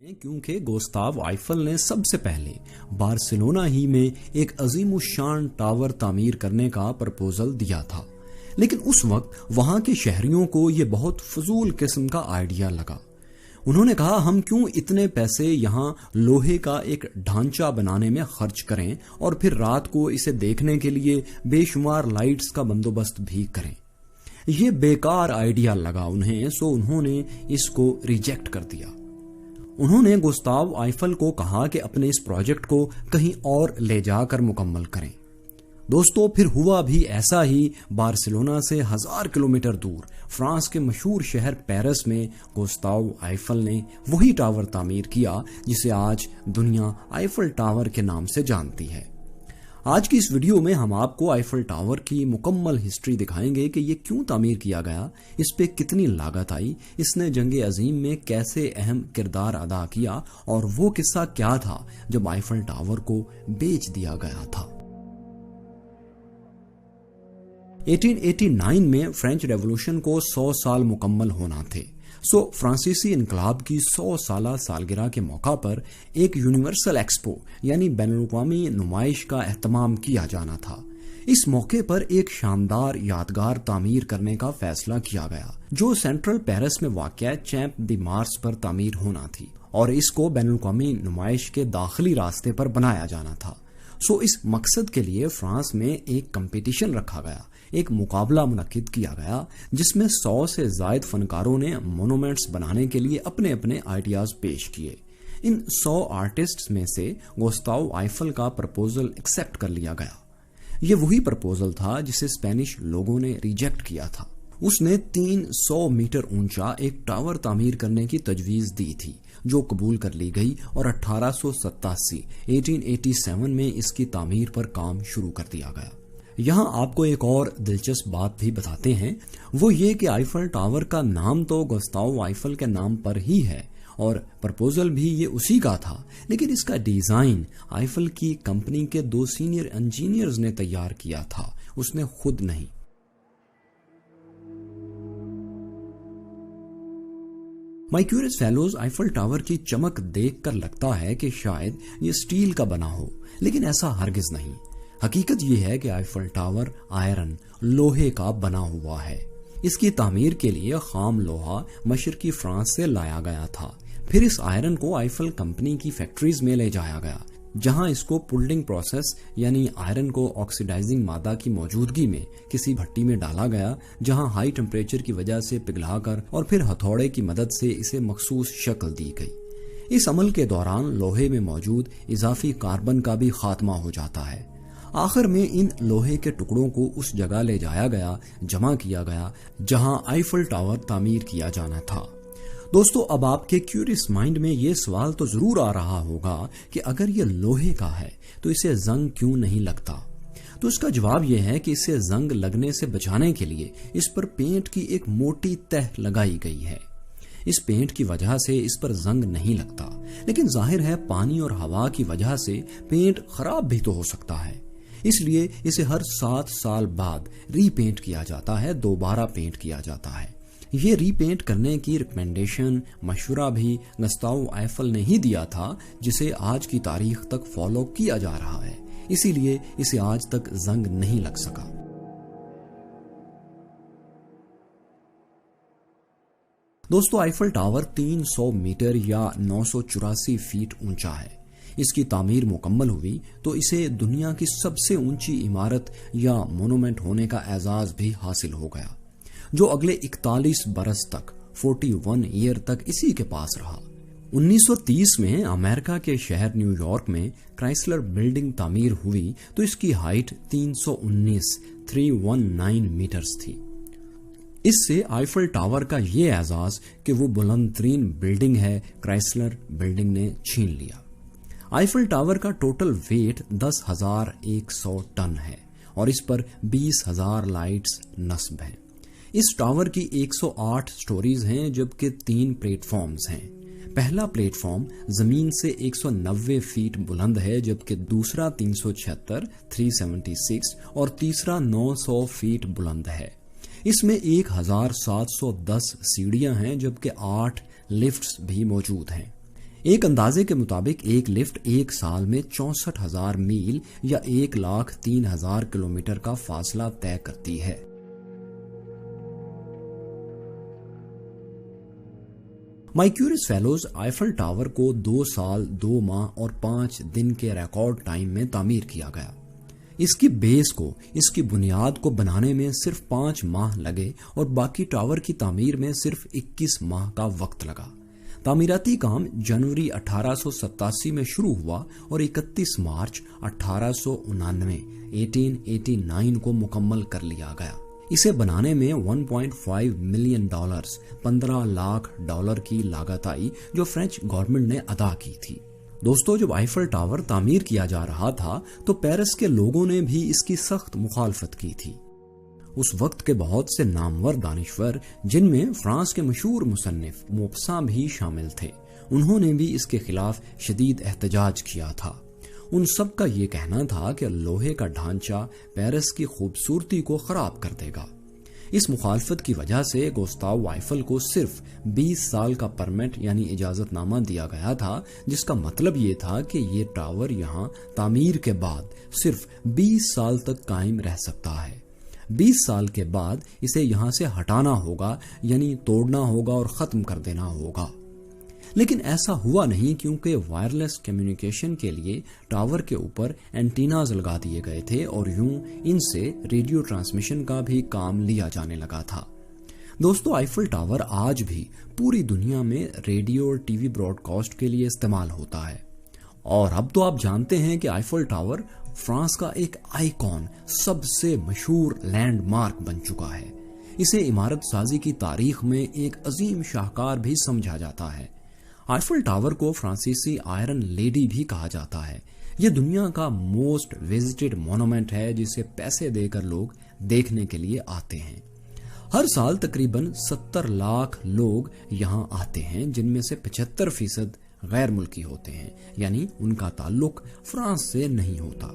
क्योंकि Gustav Eiffel ने सबसे पहले बार्सिलोना ही में एक अजीमुशान टावर तामीर करने का प्रपोजल दिया था, लेकिन उस वक्त वहां के शहरियों को यह बहुत फजूल किस्म का आइडिया लगा। उन्होंने कहा, हम क्यों इतने पैसे यहां लोहे का एक ढांचा बनाने में खर्च करें और फिर रात को इसे देखने के लिए बेशुमार लाइट्स का बंदोबस्त भी करें। यह बेकार आइडिया लगा उन्हें, सो उन्होंने इसको रिजेक्ट कर दिया। उन्होंने गुस्ताव आइफल को कहा कि अपने इस प्रोजेक्ट को कहीं और ले जाकर मुकम्मल करें। दोस्तों, फिर हुआ भी ऐसा ही। बार्सिलोना से 1000 किलोमीटर दूर फ्रांस के मशहूर शहर पेरिस में गुस्ताव आइफल ने वही टावर तामीर किया जिसे आज दुनिया आइफल टावर के नाम से जानती है। आज की इस वीडियो में हम आपको आइफल टावर की मुकम्मल हिस्ट्री दिखाएंगे कि ये क्यों तामीर किया गया, इस पे कितनी लागत आई, इसने जंगे अजीम में कैसे अहम किरदार अदा किया और वो किस्सा क्या था जब आइफल टावर को बेच दिया गया था। 1889 में फ्रेंच रेवोल्यूशन को 100 साल मुकम्मल होना थे। फ्रांसीसी इनकलाब की 100 साला सालगिरह के मौका पर एक यूनिवर्सल एक्सपो यानी बैनुल-अक़वामी नुमाइश का एहतमाम किया जाना था। इस मौके पर एक शानदार यादगार तामीर करने का फैसला किया गया जो सेंट्रल पेरिस में वाक़या चैंप दी मार्स पर तामीर होना थी और इसको बैनुल-अक़वामी नुमाइश के दाखिली रास्ते पर बनाया जाना था। इस मकसद के लिए फ्रांस में एक कंपटीशन रखा गया, एक मुकाबला मुनक्किद किया गया जिसमें 100 से ज़ायद फनकारों ने मोनूमेंट्स बनाने के लिए अपने अपने आइडियाज पेश किए। इन 100 आर्टिस्ट्स में से गुस्ताव आइफल का प्रपोजल एक्सेप्ट कर लिया गया। ये वही प्रपोजल था जिसे स्पेनिश लोगों ने रिजेक्ट किया था। उसने 300 मीटर ऊंचा एक टावर तामीर करने की तजवीज दी थी जो कबूल कर ली गई और 1887 में इसकी तामीर पर काम शुरू कर दिया गया। यहाँ आपको एक और दिलचस्प बात भी बताते हैं, वो ये कि आइफल टावर का नाम तो गुस्ताव आइफल के नाम पर ही है और प्रपोजल भी ये उसी का था, लेकिन इसका डिजाइन आइफल की कंपनी के 2 सीनियर इंजीनियर्स ने तैयार किया था, उसने खुद नहीं। My curious fellows, Eiffel tower की चमक देखकर लगता है कि शायद ये स्टील का बना हो, लेकिन ऐसा हरगिज नहीं। हकीकत यह है कि आइफल टावर आयरन लोहे का बना हुआ है। इसकी तामीर के लिए खाम लोहा मशरकी फ्रांस से लाया गया था। फिर इस आयरन को आइफल कंपनी की फैक्ट्रीज में ले जाया गया जहां इसको पुल्डिंग प्रोसेस यानी आयरन को ऑक्सीडाइजिंग मादा की मौजूदगी में किसी भट्टी में डाला गया जहां हाई टेम्परेचर की वजह से पिघलाकर और फिर हथौड़े की मदद से इसे मखसूस शक्ल दी गई। इस अमल के दौरान लोहे में मौजूद इजाफी कार्बन का भी खात्मा हो जाता है। आखिर में इन लोहे के टुकड़ों को उस जगह ले जाया गया, जमा किया गया जहां आइफल टावर तामीर किया जाना था। दोस्तों, अब आपके क्यूरियस माइंड में ये सवाल तो जरूर आ रहा होगा कि अगर ये लोहे का है तो इसे जंग क्यों नहीं लगता। तो इसका जवाब यह है कि इसे जंग लगने से बचाने के लिए इस पर पेंट की एक मोटी तह लगाई गई है। इस पेंट की वजह से इस पर जंग नहीं लगता, लेकिन जाहिर है पानी और हवा की वजह से पेंट खराब भी तो हो सकता है। इसलिए इसे हर 7 साल बाद रीपेंट किया जाता है, दोबारा पेंट किया जाता है। ये रीपेंट करने की रिकमेंडेशन मशवरा भी गुस्ताव आइफल ने ही दिया था, जिसे आज की तारीख तक फॉलो किया जा रहा है। इसीलिए इसे आज तक जंग नहीं लग सका। दोस्तों, आइफल टावर 300 मीटर या 984 फीट ऊंचा है। इसकी तामीर मुकम्मल हुई तो इसे दुनिया की सबसे ऊंची इमारत या मोनूमेंट होने का एजाज भी हासिल हो गया, जो अगले 41 बरस तक 41 ईयर तक इसी के पास रहा। 1930 में अमेरिका के शहर न्यूयॉर्क में क्राइसलर बिल्डिंग तामीर हुई तो इसकी हाइट 319 मीटर्स थी। इससे आइफल टावर का ये एजाज कि वो बुलंद तरीन बिल्डिंग है क्राइसलर बिल्डिंग ने छीन लिया। आइफल टावर का टोटल वेट 10,100 टन है और इस पर 20,000 लाइट्स नस्ब हैं। इस टावर की 108 स्टोरीज हैं जबकि 3 प्लेटफॉर्म्स हैं। पहला प्लेटफॉर्म जमीन से 190 फीट बुलंद है जबकि दूसरा 376, 376 और तीसरा 900 फीट बुलंद है। इसमें 1710 सीढ़ियां हैं जबकि 8 लिफ्ट्स भी मौजूद हैं। एक अंदाजे के मुताबिक एक लिफ्ट एक साल में 64,000 मील या 1,03,000 किलोमीटर का फासला तय करती है। माई क्यूरियस फेलोज आईफल टावर को 2 साल 2 माह और 5 दिन के रिकॉर्ड टाइम में तामीर किया गया। इसकी बेस को, इसकी बुनियाद को बनाने में सिर्फ 5 माह लगे और बाकी टावर की तामीर में सिर्फ 21 माह का वक्त लगा। तामीराती काम जनवरी 1887 में शुरू हुआ और 31 मार्च 1889 को मुकम्मल कर लिया गया। इसे बनाने में $1.5 मिलियन, $15 लाख की लागत आई जो फ्रेंच गवर्नमेंट ने अदा की थी। दोस्तों, जब आईफल टावर तामीर किया जा रहा था तो पेरिस के लोगों ने भी इसकी सख्त मुखालफत की थी। उस वक्त के बहुत से नामवर दानिशवर, जिनमें फ्रांस के मशहूर मुसन्निफ मोपसां भी शामिल थे, उन्होंने भी इसके खिलाफ शदीद एहतजाज किया था। उन सब का ये कहना था कि लोहे का ढांचा पेरिस की खूबसूरती को खराब कर देगा। इस मुखालफत की वजह से गुस्ताव आईफल को सिर्फ 20 साल का परमिट यानी इजाजतनामा दिया गया था, जिसका मतलब ये था कि ये टावर यहाँ तामीर के बाद सिर्फ 20 साल तक कायम रह सकता है। 20 साल के बाद इसे यहाँ से हटाना होगा, यानी तोड़ना होगा और खत्म कर देना होगा। लेकिन ऐसा हुआ नहीं, क्योंकि वायरलेस कम्युनिकेशन के लिए टावर के ऊपर एंटीनाज लगा दिए गए थे और यूं इनसे रेडियो ट्रांसमिशन का भी काम लिया जाने लगा था। दोस्तों, आईफल टावर आज भी पूरी दुनिया में रेडियो और टीवी ब्रॉडकास्ट के लिए इस्तेमाल होता है। और अब तो आप जानते हैं कि आईफल टावर फ्रांस का एक आइकॉन, सबसे मशहूर लैंडमार्क बन चुका है। इसे इमारत साजी की तारीख में एक अजीम शाहकार भी समझा जाता है। आईफल टावर को फ्रांसीसी आयरन लेडी भी कहा जाता है। यह दुनिया का मोस्ट विजिटेड मॉन्यूमेंट है, जिसे पैसे देकर लोग देखने के लिए आते हैं। हर साल तकरीबन 70 लाख लोग यहाँ आते हैं, जिनमें से 75% गैर मुल्की होते हैं, यानी उनका ताल्लुक फ्रांस से नहीं होता।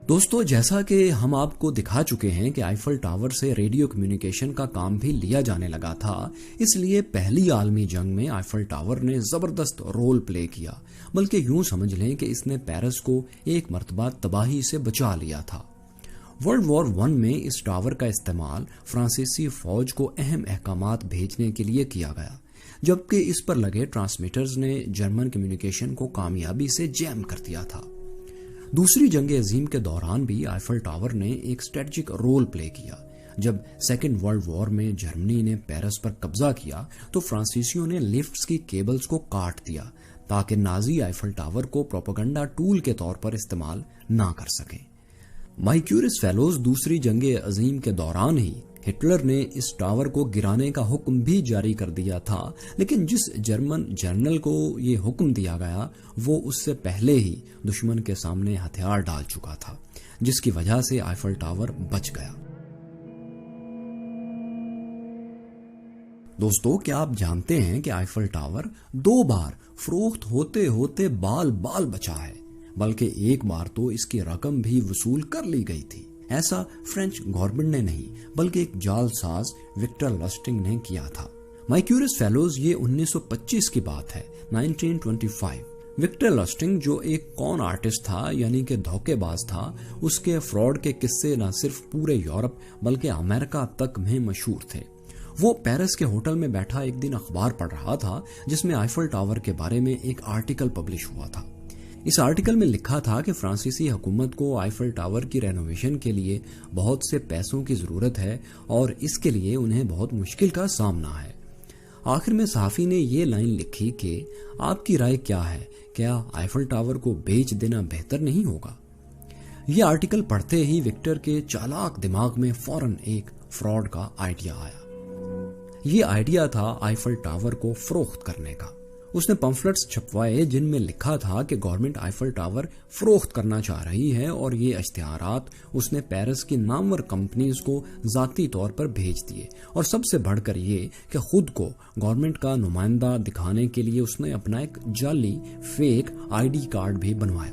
दोस्तों, जैसा कि हम आपको दिखा चुके हैं कि आईफल टावर से रेडियो कम्युनिकेशन का काम भी लिया जाने लगा था, इसलिए पहली आलमी जंग में आईफल टावर ने जबरदस्त रोल प्ले किया। बल्कि यूं समझ लें कि इसने पेरिस को एक मर्तबा तबाही से बचा लिया था। वर्ल्ड वॉर 1 में इस टावर का इस्तेमाल फ्रांसीसी फौज को अहम अहकामात भेजने के लिए किया गया, जबकि इस पर लगे ट्रांसमीटर्स ने जर्मन कम्युनिकेशन को कामयाबी से जैम कर दिया था। दूसरी जंग अजीम के दौरान भी आईफल टावर ने एक स्ट्रेटेजिक रोल प्ले किया। जब सेकेंड वर्ल्ड वॉर में जर्मनी ने पेरिस पर कब्जा किया तो फ्रांसीसियों ने लिफ्ट्स की केबल्स को काट दिया, ताकि नाजी आईफल टावर को प्रोपेगेंडा टूल के तौर पर इस्तेमाल ना कर सके। माई क्यूरियस फेलोज दूसरी जंग अजीम के दौरान ही हिटलर ने इस टावर को गिराने का हुक्म भी जारी कर दिया था, लेकिन जिस जर्मन जनरल को ये हुक्म दिया गया वो उससे पहले ही दुश्मन के सामने हथियार डाल चुका था, जिसकी वजह से आईफल टावर बच गया। दोस्तों, क्या आप जानते हैं कि आईफल टावर 2 बार फरोख्त होते होते बाल बाल बचा है, बल्कि एक बार तो इसकी रकम भी वसूल कर ली गई थी। ऐसा फ्रेंच गवर्नमेंट ने नहीं, बल्कि एक जालसाज विक्टर लस्टिंग ने किया था। माई क्यूरियस फेलोज, ये 1925 की बात है, 1925। विक्टर लस्टिंग, जो एक कॉन आर्टिस्ट था यानी कि धोखेबाज था, उसके फ्रॉड के किस्से न सिर्फ पूरे यूरोप बल्कि अमेरिका तक में मशहूर थे। वो पेरिस के होटल में बैठा एक दिन अखबार पढ़ रहा था, जिसमें आईफल टावर के बारे में एक आर्टिकल पब्लिश हुआ था। इस आर्टिकल में लिखा था कि फ्रांसीसी हुकूमत को आईफल टावर की रेनोवेशन के लिए बहुत से पैसों की जरूरत है और इसके लिए उन्हें बहुत मुश्किल का सामना है। आखिर में सहाफी ने ये लाइन लिखी कि आपकी राय क्या है, क्या आईफल टावर को बेच देना बेहतर नहीं होगा? ये आर्टिकल पढ़ते ही विक्टर के चालाक दिमाग में फौरन एक फ्रॉड का आइडिया आया। ये आइडिया था आईफल टावर को फरोख्त करने का। उसने पम्फलेट्स छपवाए जिनमें लिखा था कि गवर्नमेंट आईफल टावर फरोख्त करना चाह रही है, और ये इश्तिहारात उसने पेरिस की नामवर कंपनीज को जाती तौर पर भेज दिए। और सबसे बढ़कर ये कि खुद को गवर्नमेंट का नुमाइंदा दिखाने के लिए उसने अपना एक जाली फेक आईडी कार्ड भी बनवाया।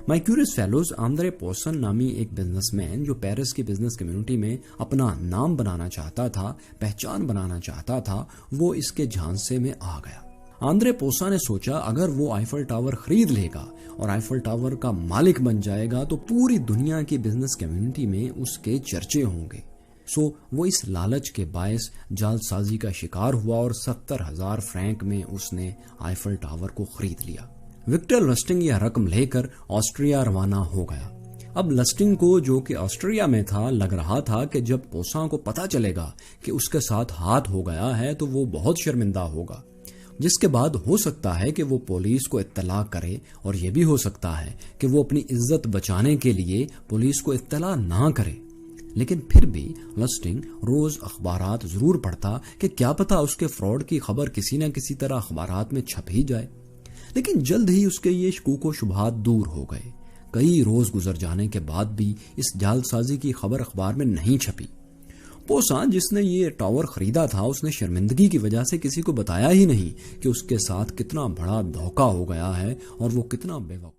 माइक्यूरियस फेलोज आंद्रे पोसन नामी एक बिजनेसमैन जो पेरिस की बिजनेस कम्युनिटी में अपना नाम बनाना चाहता था, पहचान बनाना चाहता था, वो इसके झांसे में आ गया। आंद्रे पोसा ने सोचा अगर वो आईफल टावर खरीद लेगा और आईफल टावर का मालिक बन जाएगा तो पूरी दुनिया की बिजनेस कम्युनिटी में उसके चर्चे होंगे। सो वो इस लालच के बायस जालसाजी का शिकार हुआ और 70,000 फ्रैंक में उसने आईफल टावर को खरीद लिया। विक्टर लस्टिंग यह रकम लेकर ऑस्ट्रिया रवाना हो गया। अब लस्टिंग को, जो कि ऑस्ट्रिया में था, लग रहा था कि जब पोसा को पता चलेगा कि उसके साथ हाथ हो गया है तो वो बहुत शर्मिंदा होगा, जिसके बाद हो सकता है कि वो पुलिस को इत्तला करे और यह भी हो सकता है कि वो अपनी इज्जत बचाने के लिए पुलिस को इत्तला ना करे। लेकिन फिर भी लस्टिंग रोज अखबारात जरूर पढ़ता कि क्या पता उसके फ्रॉड की खबर किसी न किसी तरह अखबारात में छप ही जाए। लेकिन जल्द ही उसके ये शकूक शुबहात दूर हो गए। कई रोज गुजर जाने के बाद भी इस जालसाजी की खबर अखबार में नहीं छपी। पोसा, जिसने ये टावर खरीदा था, उसने शर्मिंदगी की वजह से किसी को बताया ही नहीं कि उसके साथ कितना बड़ा धोखा हो गया है और वो कितना बेवकूफ